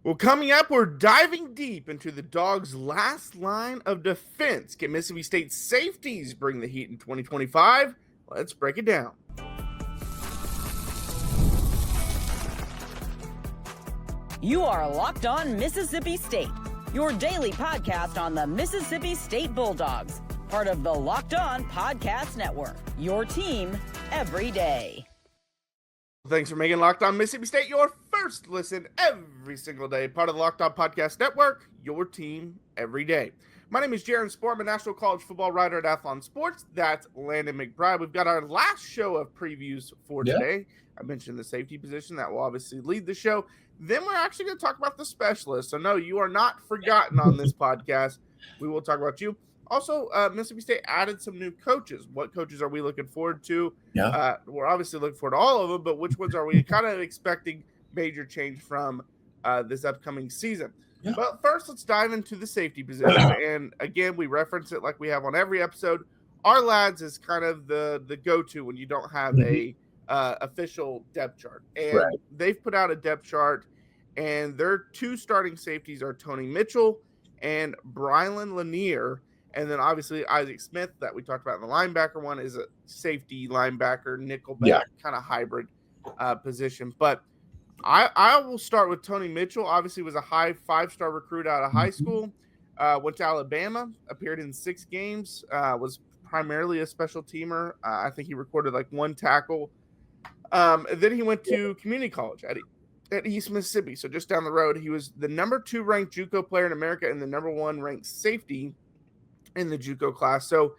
Well, coming up, we're diving deep into the Dogs' last line of defense. Can Mississippi State safeties bring the heat in 2025? Let's break it down. You are Locked On Mississippi State, your daily podcast on the Mississippi State Bulldogs, part of the Locked On Podcast Network, your team every day. Thanks for making Locked On Mississippi State your first listen every single day. Part of the Locked On Podcast Network, your team every day. My name is Jaron Spor. I'm a national college football writer at Athlon Sports. That's Landon McBride. We've got our last show of previews for today. I mentioned the safety position. That will obviously lead the show. Then we're actually going to talk about the specialists. So, no, you are not forgotten on this podcast. We will talk about you. Also, Mississippi State added some new coaches. What coaches are we looking forward to? We're obviously looking forward to all of them, but which ones are we kind of expecting major change from this upcoming season? Yeah. But first, let's dive into the safety position. And again, we reference it like we have on every episode. Our lads is kind of the go-to when you don't have a official depth chart. And they've put out a depth chart, and their two starting safeties are Tony Mitchell and Brylan Lanier. And then obviously Isaac Smith that we talked about in the linebacker one is a safety linebacker, nickelback kind of hybrid position. But I will start with Tony Mitchell. Obviously was a high 5-star recruit out of high school, went to Alabama, appeared in 6 games, was primarily a special teamer. I think he recorded like 1 tackle. And then he went to community college at East Mississippi. So just down the road, he was the number 2 ranked JUCO player in America and the number 1 ranked safety in the JUCO class. So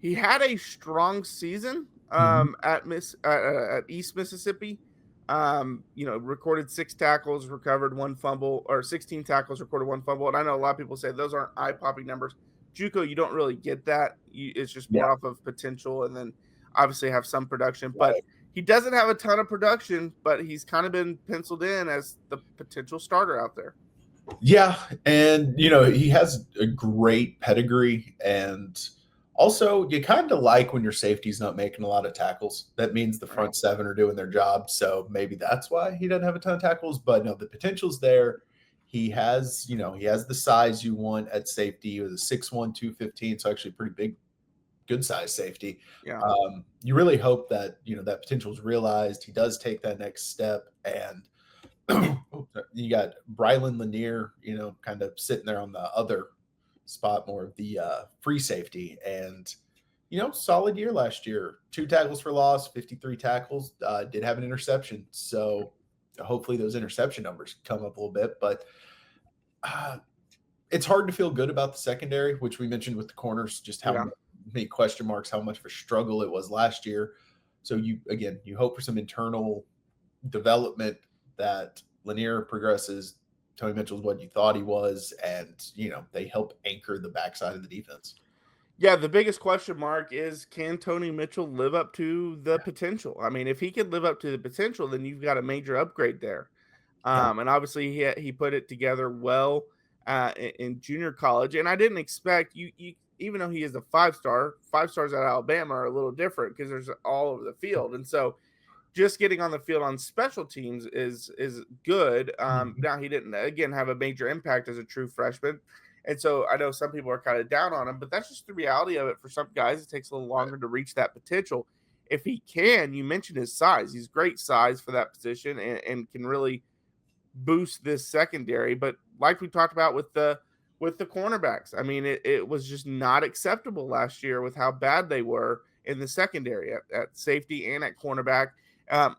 he had a strong season at East Mississippi. Recorded 6 tackles, recovered 1 fumble, or 16 tackles, recorded 1 fumble. And I know a lot of people say those aren't eye-popping numbers. JUCO, you don't really get that. It's just more off of potential, and then obviously have some production. But he doesn't have a ton of production, but he's kind of been penciled in as the potential starter out there. Yeah, and he has a great pedigree, and also you kind of like when your safety's not making a lot of tackles. That means the front 7 are doing their job, so maybe that's why he doesn't have a ton of tackles. But no, the potential's there. He has, he has the size you want at safety. He was a 6'1", 215, so actually pretty big, good size safety. Yeah. You really hope that that potential is realized. He does take that next step, and you got Brylan Lanier, kind of sitting there on the other spot, more of the free safety. And, solid year last year. 2 tackles for loss, 53 tackles, did have an interception. So hopefully those interception numbers come up a little bit. But it's hard to feel good about the secondary, which we mentioned with the corners, just how many question marks, how much of a struggle it was last year. So you hope for some internal development, that Lanier progresses, Tony Mitchell's what you thought he was, and, they help anchor the backside of the defense. Yeah, the biggest question mark is, can Tony Mitchell live up to the potential? I mean, if he could live up to the potential, then you've got a major upgrade there. And obviously he put it together well in junior college. And I didn't expect, you even though he is a 5-star, 5-stars at Alabama are a little different because there's all over the field. And so just getting on the field on special teams is good. Now, he didn't, again, have a major impact as a true freshman. And so I know some people are kind of down on him, but that's just the reality of it. For some guys, it takes a little longer to reach that potential. If he can, you mentioned his size. He's great size for that position and can really boost this secondary. But like we talked about with the cornerbacks, I mean, it was just not acceptable last year with how bad they were in the secondary at safety and at cornerback.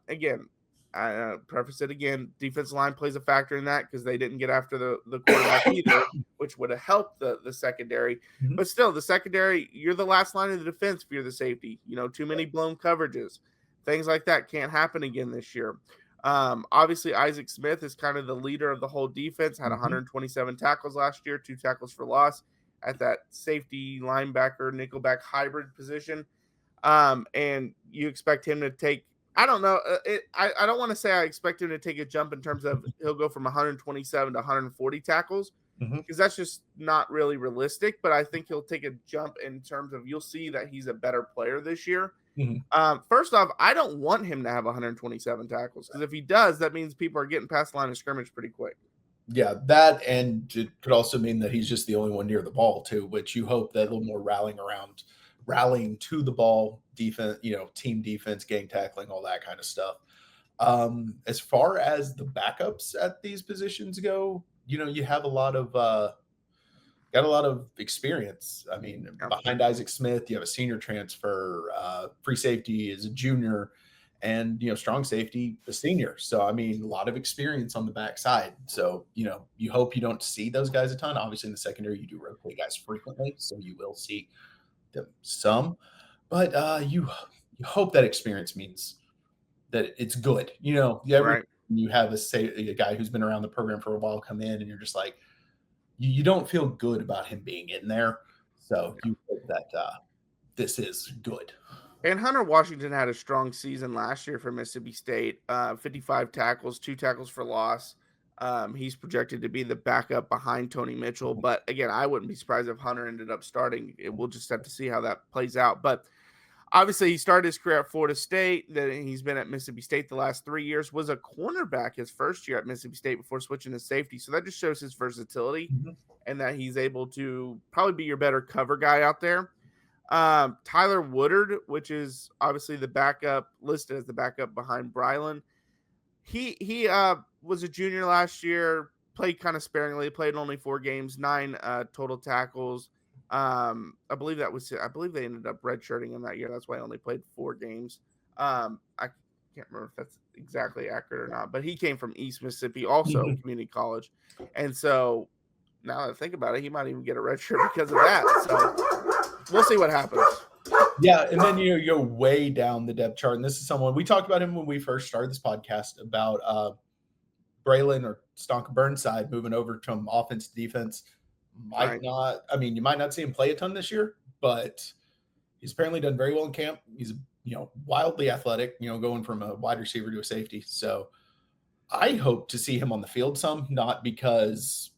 Again, I preface it again, defensive line plays a factor in that because they didn't get after the quarterback either, which would have helped the secondary. Mm-hmm. But still, the secondary, you're the last line of the defense if you're the safety. Too many blown coverages. Things like that can't happen again this year. Obviously, Isaac Smith is kind of the leader of the whole defense, had 127 tackles last year, 2 tackles for loss at that safety, linebacker, nickelback hybrid position. And you expect him to take, I don't know. I don't want to say I expect him to take a jump in terms of he'll go from 127 to 140 tackles because that's just not really realistic. But I think he'll take a jump in terms of you'll see that he's a better player this year. First off, I don't want him to have 127 tackles because if he does, that means people are getting past the line of scrimmage pretty quick. Yeah, that, and it could also mean that he's just the only one near the ball too, which you hope that a little more rallying to the ball, defense, team defense, gang tackling, all that kind of stuff. As far as the backups at these positions go, you have got a lot of experience. I mean, Yeah. behind Isaac Smith, you have a senior transfer, free safety is a junior, and strong safety, a senior. So I mean, a lot of experience on the backside. So you hope you don't see those guys a ton. Obviously, in the secondary, you do rotate guys frequently, so you will see them some. But you hope that experience means that it's good. Right. You have a guy who's been around the program for a while come in, and you're just like, you don't feel good about him being in there. So you hope that this is good. And Hunter Washington had a strong season last year for Mississippi State. 55 tackles, 2 tackles for loss. He's projected to be the backup behind Tony Mitchell. But again, I wouldn't be surprised if Hunter ended up starting. We'll just have to see how that plays out. But obviously, he started his career at Florida State. Then he's been at Mississippi State the last 3 years. Was a cornerback his first year at Mississippi State before switching to safety. So that just shows his versatility and that he's able to probably be your better cover guy out there. Tyler Woodard, which is obviously the backup, listed as the backup behind Brylan. He was a junior last year, played kind of sparingly, played only 4 games, 9 total tackles. I believe they ended up redshirting him that year. That's why he only played 4 games. I can't remember if that's exactly accurate or not, but he came from East Mississippi, also community college. And so now that I think about it, he might even get a redshirt because of that. So we'll see what happens. Yeah, and then you're way down the depth chart, and this is someone we talked about him when we first started this podcast about Braylon or Stonka Burnside moving over from offense to defense. You might not see him play a ton this year, but he's apparently done very well in camp. He's wildly athletic, going from a wide receiver to a safety. So I hope to see him on the field some, not because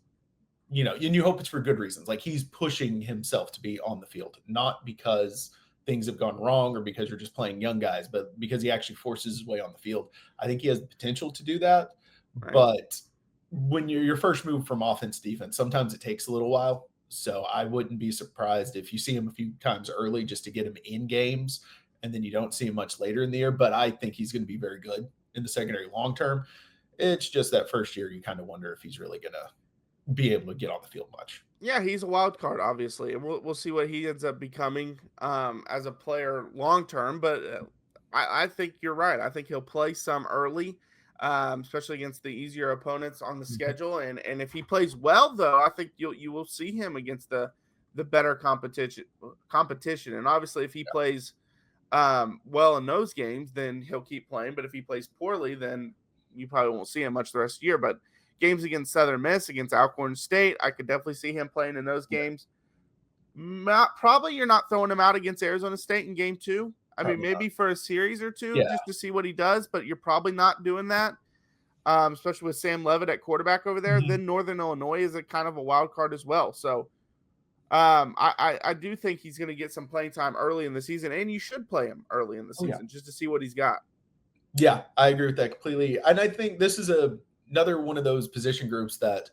and you hope it's for good reasons. Like he's pushing himself to be on the field, not because things have gone wrong or because you're just playing young guys, but because he actually forces his way on the field. I think he has the potential to do that. Right. But when you're your first move from offense to defense, sometimes it takes a little while. So I wouldn't be surprised if you see him a few times early just to get him in games, and then you don't see him much later in the year. But I think he's going to be very good in the secondary long term. It's just that first year you kind of wonder if he's really going to be able to get on the field much. Yeah, he's a wild card, obviously, and we'll see what he ends up becoming as a player long term. But I think you're right. I think he'll play some early, especially against the easier opponents on the schedule. And if he plays well, though, I think you will see him against the better competition. And obviously, if he plays well in those games, then he'll keep playing. But if he plays poorly, then you probably won't see him much the rest of the year. But games against Southern Miss, against Alcorn State, I could definitely see him playing in those games. Probably you're not throwing him out against Arizona State in game 2. I mean, maybe for a series or two just to see what he does, but you're probably not doing that, especially with Sam Levitt at quarterback over there. Then Northern Illinois is a kind of a wild card as well. So I do think he's going to get some playing time early in the season, and you should play him early in the season just to see what he's got. Yeah, I agree with that completely. And I think this is another one of those position groups that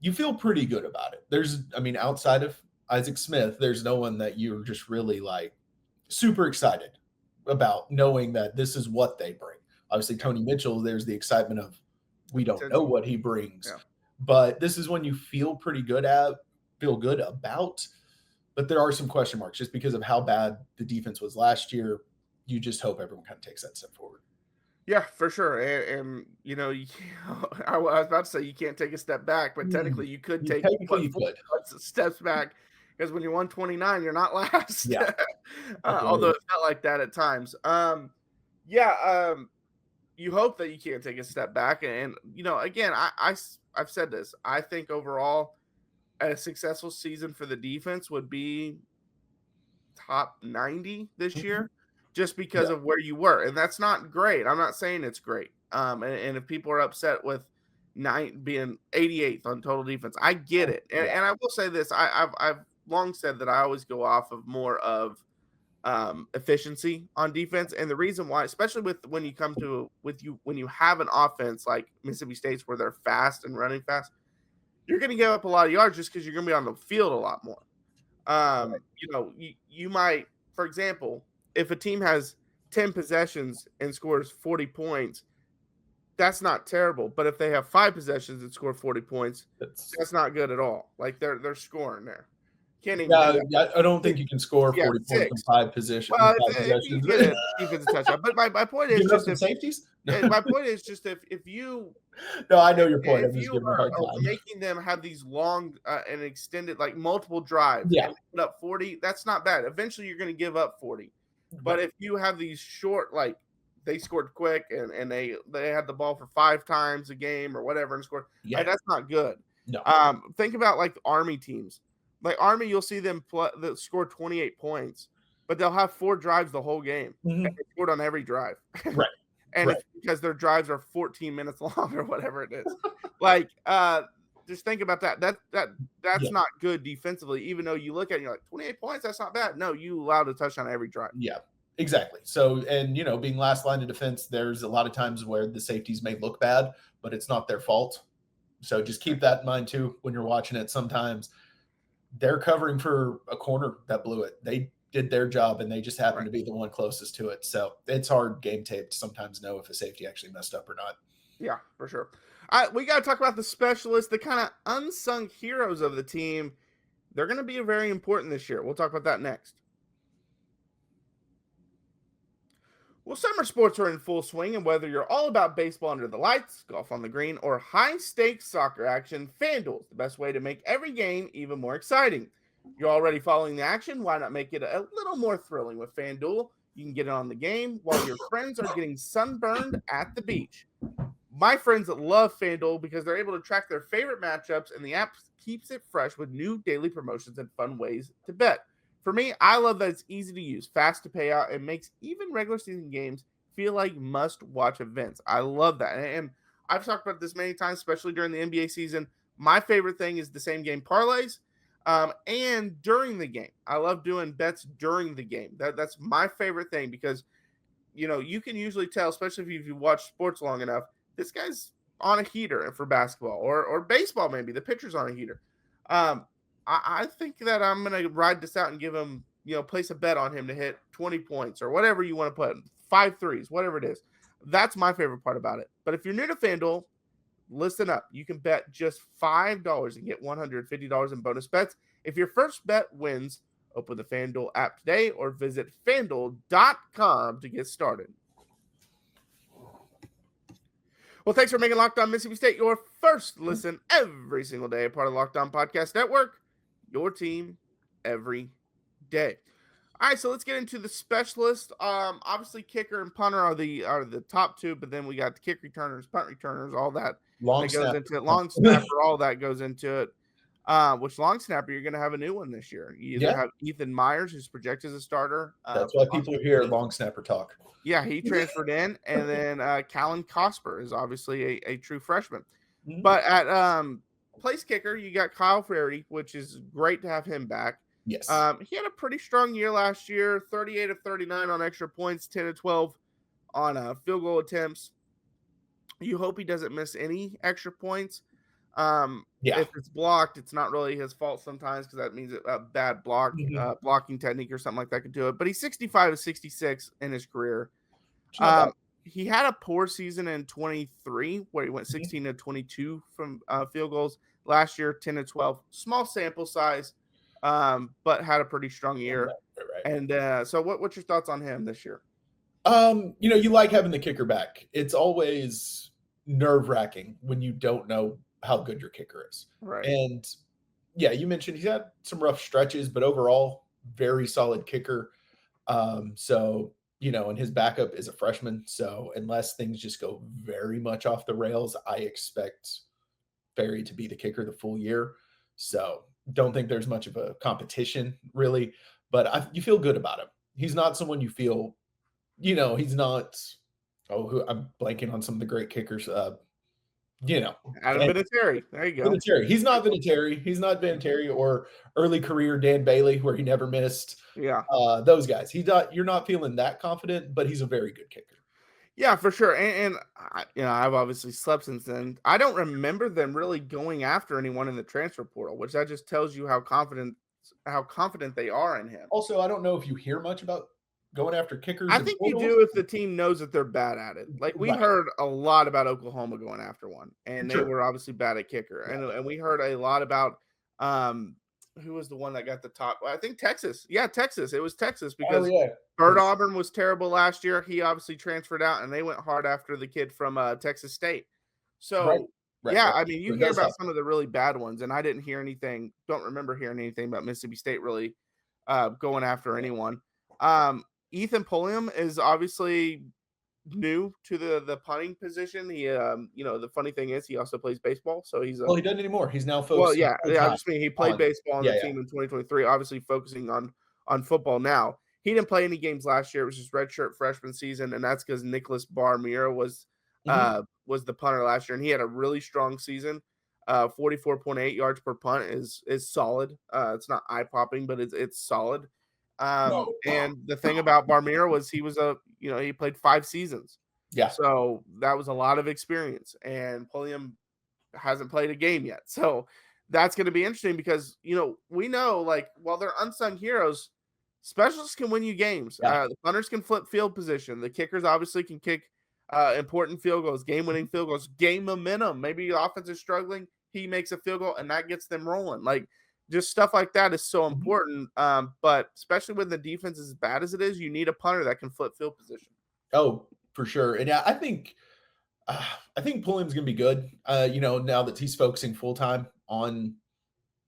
you feel pretty good about it. Outside of Isaac Smith, there's no one that you're just really like super excited about knowing that this is what they bring. Obviously, Tony Mitchell, there's the excitement of we don't know what he brings, but this is one you feel good about. But there are some question marks just because of how bad the defense was last year. You just hope everyone kind of takes that step forward. Yeah, for sure. And I was about to say you can't take a step back, but technically you could take 4 steps back because when you're 129, you're not last. Yeah. Although it felt like that at times. You hope that you can't take a step back. And, again, I've said this. I think overall a successful season for the defense would be top 90 this year. Just because of where you were. And that's not great. I'm not saying it's great. And if people are upset with being 88th on total defense, I get it. And I will say this. I've long said that I always go off of more of efficiency on defense. And the reason why, especially when you have an offense like Mississippi State's where they're fast and running fast, you're going to give up a lot of yards just because you're going to be on the field a lot more. You might, for example, if a team has 10 possessions and scores 40 points, that's not terrible. But if they have 5 possessions and score 40 points, that's not good at all. Like they're scoring there. Can't even do that. I don't think you can score 40 points in 5 positions. Well, if you get a defensive touchdown. But my point is just safeties. My point is just if you. No, I know your point. If you are making them have these long and extended, like multiple drives, and put up 40, that's not bad. Eventually, you're going to give up 40. But if you have these short, like they scored quick and they had the ball for 5 times a game or whatever and scored, like, that's not good. No. Think about like Army teams. Like Army, you'll see them that score 28 points, but they'll have 4 drives the whole game. And they scored on every drive. Right. And it's because their drives are 14 minutes long or whatever it is. Like, just think about that. That's not good defensively, even though you look at it and you're like, 28 points, that's not bad. No, you allowed a touchdown every drive. Yeah, exactly. So, and, being last line of defense, there's a lot of times where the safeties may look bad, but it's not their fault. So just keep that in mind, too, when you're watching it. Sometimes they're covering for a corner that blew it. They did their job, and they just happened to be the one closest to it. So it's hard game tape to sometimes know if a safety actually messed up or not. Yeah, for sure. We got to talk about the specialists, the kind of unsung heroes of the team. They're going to be very important this year. We'll talk about that next. Well, summer sports are in full swing, and whether you're all about baseball under the lights, golf on the green, or high-stakes soccer action, FanDuel is the best way to make every game even more exciting. You're already following the action. Why not make it a little more thrilling with FanDuel? You can get in on the game while your friends are getting sunburned at the beach. My friends love FanDuel because they're able to track their favorite matchups, and the app keeps it fresh with new daily promotions and fun ways to bet. For me, I love that it's easy to use, fast to pay out, and makes even regular season games feel like must-watch events. I love that. And I've talked about this many times, especially during the NBA season. My favorite thing is the same game parlays. And during the game, I love doing bets during the game. That's my favorite thing because, you can usually tell, especially if you watch sports long enough, this guy's on a heater for basketball or baseball. Maybe the pitcher's on a heater. I think that I'm going to ride this out and give him, place a bet on him to hit 20 points or whatever you want to put, 5 threes, whatever it is. That's my favorite part about it. But if you're new to FanDuel, listen up. You can bet just $5 and get $150 in bonus bets. If your first bet wins, open the FanDuel app today or visit FanDuel.com to get started. Well, thanks for making Locked On Mississippi State your first listen every single day, part of the Locked On Podcast Network, your team every day. All right, so let's get into the specialists. Obviously, kicker and punter are the top 2, but then we got the kick returners, punt returners, all that. Long snapper, all that goes into it. Which long snapper, you're going to have a new one this year. You either have Ethan Myers, who's projected as a starter. That's why people hear long snapper talk. Yeah, he transferred in, and then Callan Cosper is obviously a true freshman. Mm-hmm. But at place kicker, you got Kyle Ferrie, which is great to have him back. Yes. He had a pretty strong year last year, 38 of 39 on extra points, 10 of 12 on field goal attempts. You hope he doesn't miss any extra points. If it's blocked, it's not really his fault sometimes because that means a bad blocking technique or something like that could do it. But he's 65 of 66 in his career. He had a poor season in 23 where he went 16 to 22 from field goals. Last year, 10 to 12. Small sample size, but had a pretty strong year. Right. And so what's your thoughts on him this year? You like having the kicker back. It's always nerve-wracking when you don't know how good your kicker is. Right. And you mentioned he's had some rough stretches, but overall, very solid kicker. And his backup is a freshman. So unless things just go very much off the rails, I expect Ferrie to be the kicker the full year. So don't think there's much of a competition really, but you feel good about him. He's not someone you feel, he's not, I'm blanking on some of the great kickers. Adam and Vinatieri. There you go. Vinatieri. He's not Vinatieri. He's not Vinatieri or early career Dan Bailey, where he never missed. Yeah. Those guys. You're not feeling that confident, but he's a very good kicker. Yeah, for sure. And I've obviously slept since then. I don't remember them really going after anyone in the transfer portal, which that just tells you how confident they are in him. Also, I don't know if you hear much about going after kickers. I and think you portals. do if the team knows that they're bad at it. Like we Right. heard a lot about Oklahoma going after one, and they Sure. were obviously bad at kicker. And we heard a lot about who was the one that got the top? Well, I think Texas. Yeah, Texas. It was Texas because Bert Auburn was terrible last year. He obviously transferred out, and they went hard after the kid from Texas State. So Right. I mean, you hear about some of the really bad ones, and I didn't hear anything. Don't remember hearing anything about Mississippi State really going after anyone. Ethan Pulliam is obviously new to the punting position. He, the funny thing is he also plays baseball, so he's he doesn't anymore. He's now focused. Well, yeah. I just mean he played baseball on the team in 2023. Obviously, focusing on football now. He didn't play any games last year. It was his redshirt freshman season, and that's because Nicholas Barmira was the punter last year, and he had a really strong season. 44.8 yards per punt is solid. It's not eye popping, but it's solid. And the thing about Barmira was he played 5 seasons. Yeah. So that was a lot of experience, and Pulliam hasn't played a game yet. So that's going to be interesting because, we know, like, while they're unsung heroes, specialists can win you games. Yeah. The punters can flip field position. The kickers obviously can kick important field goals, game-winning field goals, game momentum. Maybe the offense is struggling. He makes a field goal, and that gets them rolling. Like, just stuff like that is so important. But especially when the defense is as bad as it is, you need a punter that can flip field position. Oh, for sure. And yeah, I think Pulliam's going to be good. Now that he's focusing full time on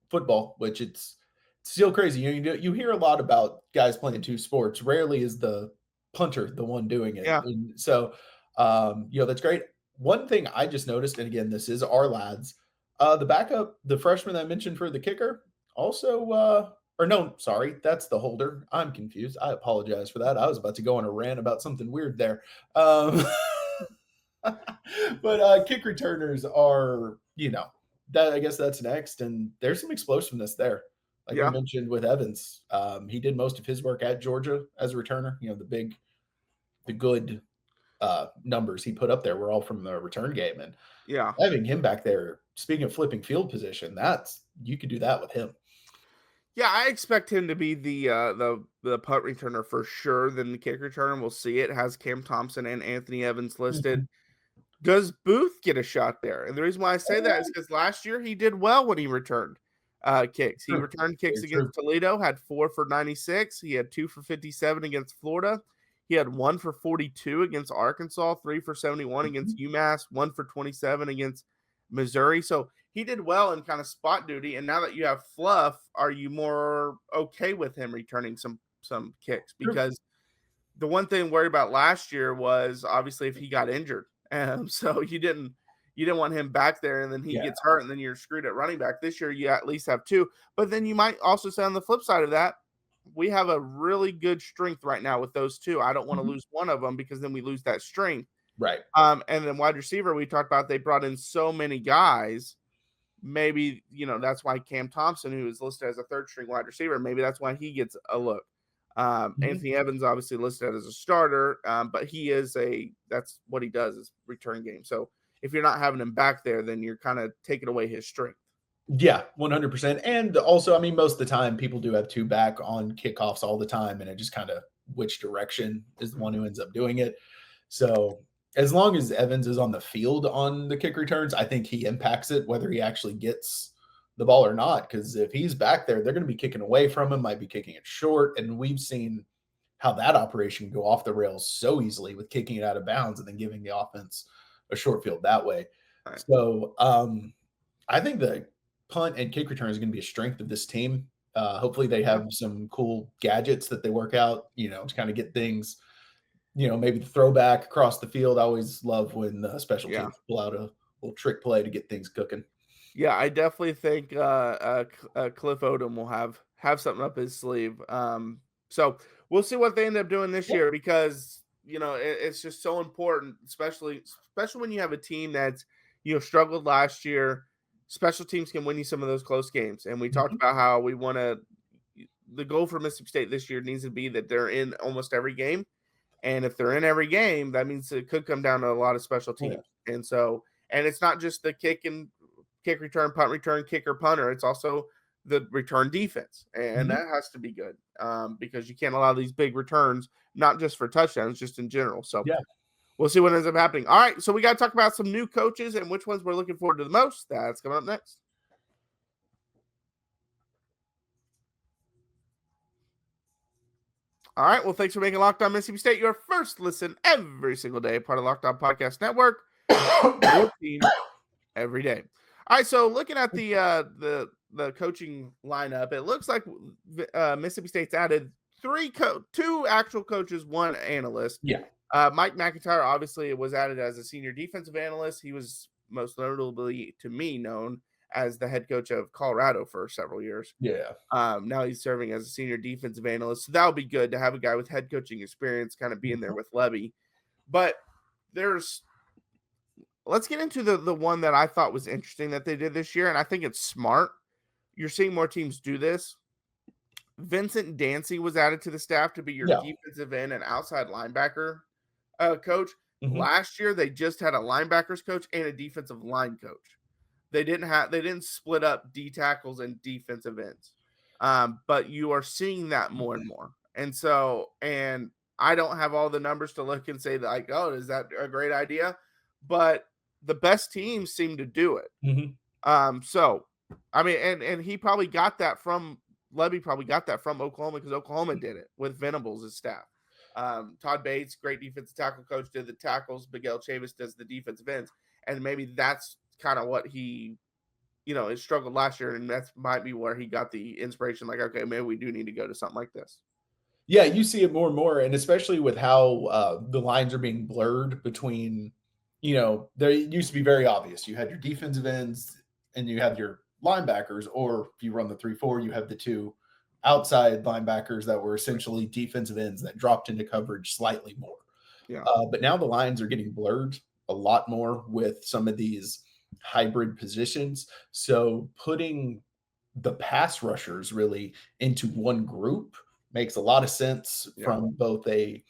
football, which it's still crazy. You hear a lot about guys playing 2 sports. Rarely is the punter the one doing it. Yeah. And so, that's great. One thing I just noticed, and again, this is our lads. The backup, the freshman that I mentioned for the kicker, also, that's the holder. I'm confused. I apologize for that. I was about to go on a rant about something weird there. But kick returners are, I guess that's next. And there's some explosiveness there. Like I mentioned with Evans, he did most of his work at Georgia as a returner. The good numbers he put up there were all from the return game. And having him back there, speaking of flipping field position, you could do that with him. Yeah, I expect him to be the punt returner for sure. Then the kick returner, we'll see it. Has Cam Thompson and Anthony Evans listed. Does Booth get a shot there? And the reason why I say that is because last year he did well when he returned kicks. He returned kicks against Toledo, had 4 for 96. He had 2 for 57 against Florida. He had 1 for 42 against Arkansas, 3 for 71 against UMass, 1 for 27 against Missouri. So he did well in kind of spot duty. And now that you have Fluff, are you more okay with him returning some kicks? Because the one thing worried about last year was obviously if he got injured. So you didn't want him back there, and then he gets hurt, and then you're screwed at running back. This year, you at least have 2. But then you might also say on the flip side of that, we have a really good strength right now with those 2. I don't want to lose one of them because then we lose that strength. Right. And then wide receiver, we talked about they brought in so many guys. Maybe, that's why Cam Thompson, who is listed as a 3rd-string wide receiver, maybe that's why he gets a look. Anthony Evans obviously listed as a starter, but that's what he does is return game. So if you're not having him back there, then you're kind of taking away his strength. Yeah, 100%. And also, most of the time people do have 2 back on kickoffs all the time, and it just kind of which direction is the one who ends up doing it. So as long as Evans is on the field on the kick returns, I think he impacts it, whether he actually gets the ball or not. Because if he's back there, they're going to be kicking away from him, might be kicking it short. And we've seen how that operation can go off the rails so easily with kicking it out of bounds and then giving the offense a short field that way. Right. So I think the punt and kick return is going to be a strength of this team. Hopefully they have some cool gadgets that they work out, to kind of get things, maybe the throwback across the field. I always love when special teams pull out a little trick play to get things cooking. Yeah, I definitely think Cliff Odom will have something up his sleeve. So we'll see what they end up doing this year because, it's just so important, especially when you have a team that's, struggled last year. Special teams can win you some of those close games. And we talked about how we want to the goal for Mississippi State this year needs to be that they're in almost every game. And if they're in every game, that means it could come down to a lot of special teams. Yeah. And so, and it's not just the kick return, punt return, kicker, punter. It's also the return defense. And that has to be good because you can't allow these big returns, not just for touchdowns, just in general. So we'll see what ends up happening. All right. So we got to talk about some new coaches and which ones we're looking forward to the most. That's coming up next. All right. Well, thanks for making Locked On Mississippi State your first listen every single day, part of Locked On Podcast Network. Your team every day. All right. So looking at the coaching lineup, it looks like Mississippi State's added two actual coaches, one analyst. Yeah. Mike McIntyre obviously was added as a senior defensive analyst. He was most notably to me known as the head coach of Colorado for several years. Yeah. Now he's serving as a senior defensive analyst. So that would be good to have a guy with head coaching experience kind of be in there with Levy. But let's get into the one that I thought was interesting that they did this year. And I think it's smart. You're seeing more teams do this. Vincent Dancy was added to the staff to be your defensive end and outside linebacker coach. Last year, they just had a linebackers coach and a defensive line coach. They didn't split up D tackles and defensive ends. But you are seeing that more and more. And so, and I don't have all the numbers to look and say that like, oh, is that a great idea? But the best teams seem to do it. So, I mean, and he probably got that from Levy probably got that from Oklahoma because Oklahoma did it with Venables' staff. Todd Bates, great defensive tackle coach, did the tackles. Miguel Chavis does the defensive ends. And maybe that's kind of what he, has struggled last year. And that might be where he got the inspiration. Like, okay, maybe we do need to go to something like this. Yeah, you see it more and more. And especially with how the lines are being blurred between, there used to be very obvious. You had your defensive ends and you had your linebackers, or if you run the 3-4, you have the two outside linebackers that were essentially defensive ends that dropped into coverage slightly more. Yeah. But now the lines are getting blurred a lot more with some of these hybrid positions. So putting the pass rushers really into one group makes a lot of sense from both a,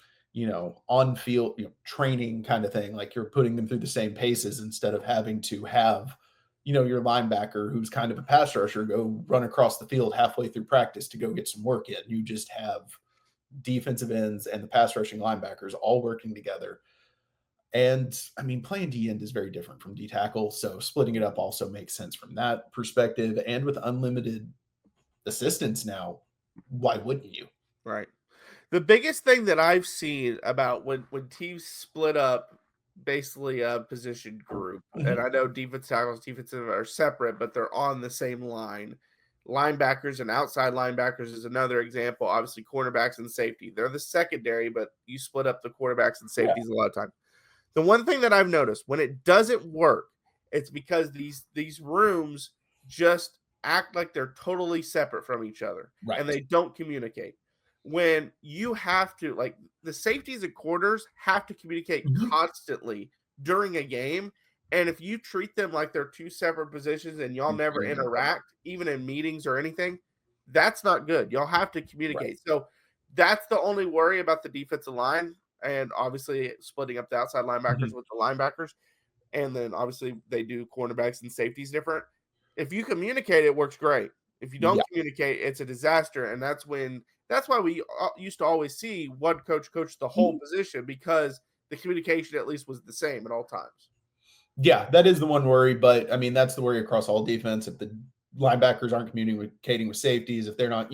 on field, training kind of thing. Like you're putting them through the same paces instead of having to have, your linebacker who's kind of a pass rusher go run across the field halfway through practice to go get some work in. You just have defensive ends and the pass rushing linebackers all working together. And I mean, playing D end is very different from D tackle. So splitting it up also makes sense from that perspective. And with unlimited assistance now, why wouldn't you? Right. The biggest thing that I've seen about when teams split up basically a position group, and I know defense tackles, defensive are separate, but they're on the same line. Linebackers and outside linebackers is another example. Obviously, cornerbacks and safety. They're the secondary, but you split up the quarterbacks and safeties a lot of times. The one thing that I've noticed when it doesn't work, it's because these rooms just act like they're totally separate from each other, and they don't communicate. When you have to, like, the safeties and quarters have to communicate constantly during a game. And if you treat them like they're two separate positions and y'all never interact, even in meetings or anything, that's not good. Y'all have to communicate. So that's the only worry about the defensive line. And obviously splitting up the outside linebackers with the linebackers. And then obviously they do cornerbacks and safeties different. If you communicate, it works great. If you don't communicate, it's a disaster. And that's why we used to always see one coach the whole position, because the communication at least was the same at all times. Yeah, that is the one worry. But I mean, that's the worry across all defense. If the linebackers aren't communicating with safeties, if they're not,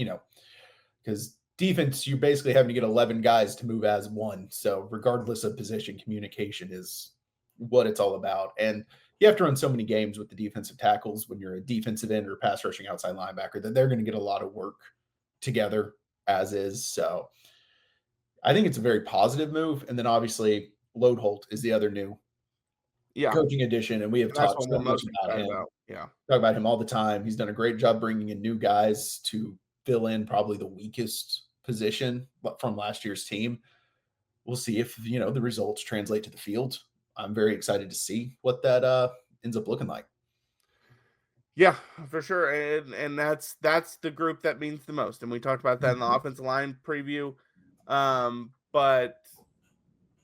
because defense, you're basically having to get 11 guys to move as one. So regardless of position, communication is what it's all about. And you have to run so many games with the defensive tackles when you're a defensive end or pass rushing outside linebacker that they're going to get a lot of work together as is. So I think it's a very positive move. And then obviously Loadholt is the other new coaching addition. And we have talked so much about him. Talk about him all the time. He's done a great job bringing in new guys to fill in probably the weakest position from last year's team. We'll see if, the results translate to the field. I'm very excited to see what that ends up looking like. Yeah, for sure. And that's the group that means the most. And we talked about that in the offensive line preview. But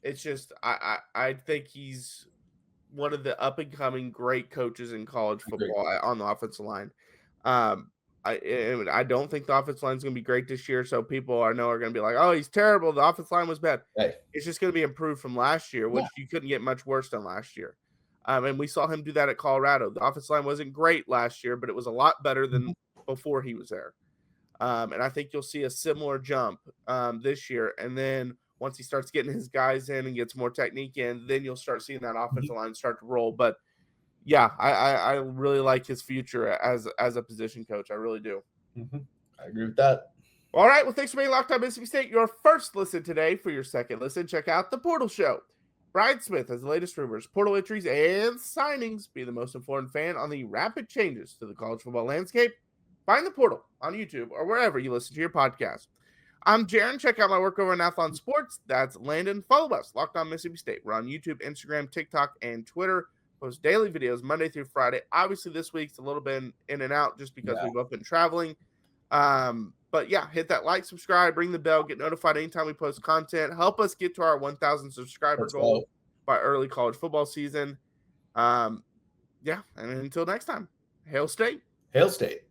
it's just I think he's one of the up and coming great coaches in college football on the offensive line. I don't think the offensive line is going to be great this year. So people are going to be like, oh, he's terrible. The offensive line was bad. Hey. It's just going to be improved from last year, which you couldn't get much worse than last year. And we saw him do that at Colorado. The offensive line wasn't great last year, but it was a lot better than before he was there. And I think you'll see a similar jump this year. And then once he starts getting his guys in and gets more technique in, then you'll start seeing that offensive line start to roll. But yeah, I really like his future as a position coach. I really do. I agree with that. All right. Well, thanks for being Locked On Mississippi State. Your first listen today. For your second listen, check out The Portal Show. Brian Smith has the latest rumors, portal entries, and signings. Be the most informed fan on the rapid changes to the college football landscape. Find The Portal on YouTube or wherever you listen to your podcast. I'm Jaron. Check out my work over on Athlon Sports. That's Landon. Follow us, Locked On Mississippi State. We're on YouTube, Instagram, TikTok, and Twitter. Post daily videos Monday through Friday. Obviously, this week's a little bit in and out just because we've both been traveling. But yeah, hit that like, subscribe, ring the bell, get notified anytime we post content. Help us get to our 1,000 subscriber goal by early college football season. Yeah, and until next time, Hail State. Hail State.